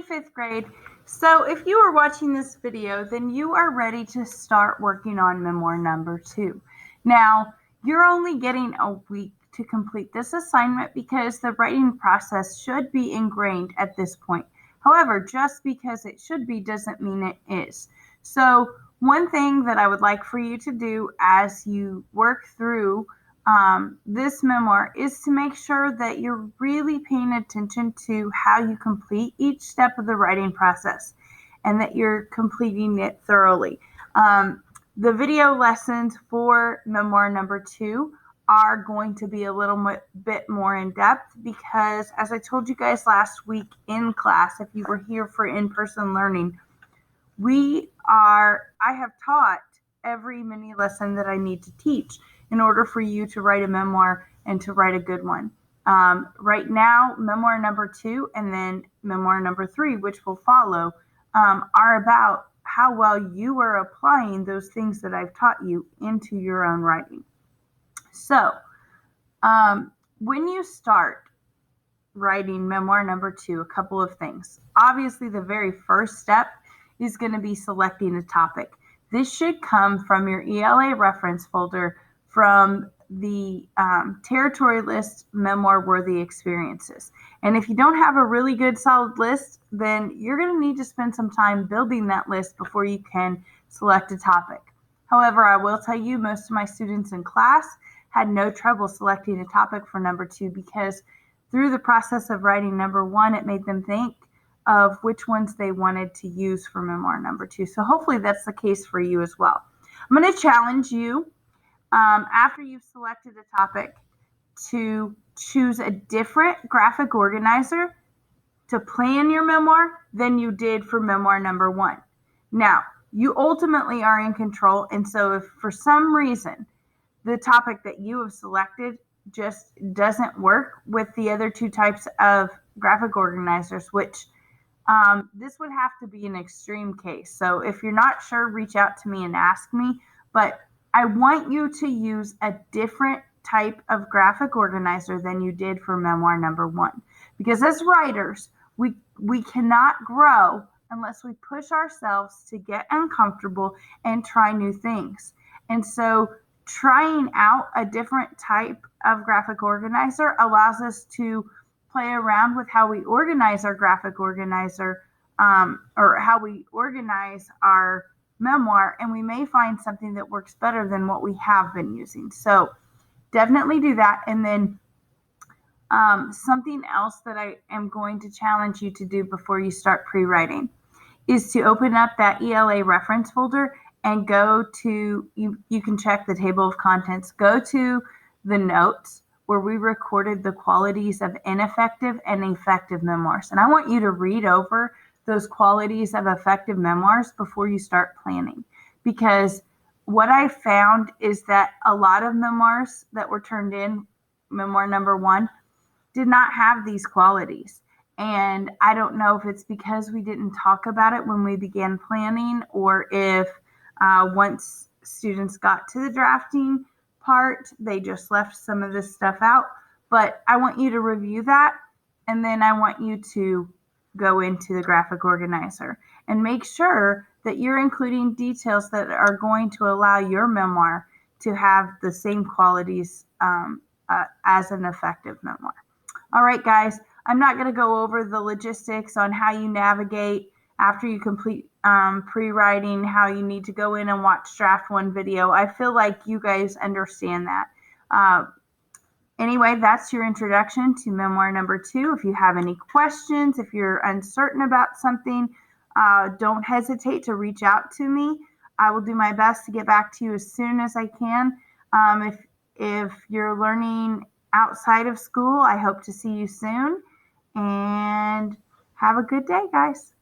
Hey, fifth grade. So if you are watching this video, then you are ready to start working on memoir number 2. Now, you're only getting a week to complete this assignment because the writing process should be ingrained at this point. However, just because it should be doesn't mean it is. So one thing that I would like for you to do as you work through this memoir is to make sure that you're really paying attention to how you complete each step of the writing process and that you're completing it thoroughly. The video lessons for memoir number 2 are going to be a little bit more in depth because, as I told you guys last week in class, if you were here for in-person learning, I have taught every mini lesson that I need to teach in order for you to write a memoir and to write a good one. Right now, memoir number 2 and then memoir number 3, which will follow, are about how well you are applying those things that I've taught you into your own writing. So, when you start writing memoir number 2, a couple of things. Obviously, the very first step is going to be selecting a topic. This should come from your ELA reference folder from the territory list memoir worthy experiences. And if you don't have a really good solid list, then you're going to need to spend some time building that list before you can select a topic. However, I will tell you, most of my students in class had no trouble selecting a topic for number 2 because through the process of writing number 1, it made them think of which ones they wanted to use for memoir number 2. So hopefully that's the case for you as well. I'm going to challenge you after you've selected a topic to choose a different graphic organizer to plan your memoir than you did for memoir number 1. Now, you ultimately are in control, and so if for some reason the topic that you have selected just doesn't work with the other 2 types of graphic organizers, which this would have to be an extreme case. So if you're not sure, reach out to me and ask me, but I want you to use a different type of graphic organizer than you did for memoir number 1. Because as writers, we cannot grow unless we push ourselves to get uncomfortable and try new things. And so trying out a different type of graphic organizer allows us to play around with how we organize our graphic organizer or how we organize our memoir, and we may find something that works better than what we have been using. So definitely do that. And then something else that I am going to challenge you to do before you start pre-writing is to open up that ELA reference folder and go to, you can check the table of contents, go to the notes where we recorded the qualities of ineffective and effective memoirs. And I want you to read over those qualities of effective memoirs before you start planning. Because what I found is that a lot of memoirs that were turned in, memoir number 1, did not have these qualities. And I don't know if it's because we didn't talk about it when we began planning, or if once students got to the drafting part, they just left some of this stuff out. But I want you to review that, and then I want you to go into the graphic organizer and make sure that you're including details that are going to allow your memoir to have the same qualities as an effective memoir. All right, guys, I'm not going to go over the logistics on how you navigate after you complete pre-writing, how you need to go in and watch draft 1 video. I feel like you guys understand that. Anyway, that's your introduction to memoir number 2. If you have any questions, if you're uncertain about something, don't hesitate to reach out to me. I will do my best to get back to you as soon as I can. If you're learning outside of school, I hope to see you soon. And have a good day, guys.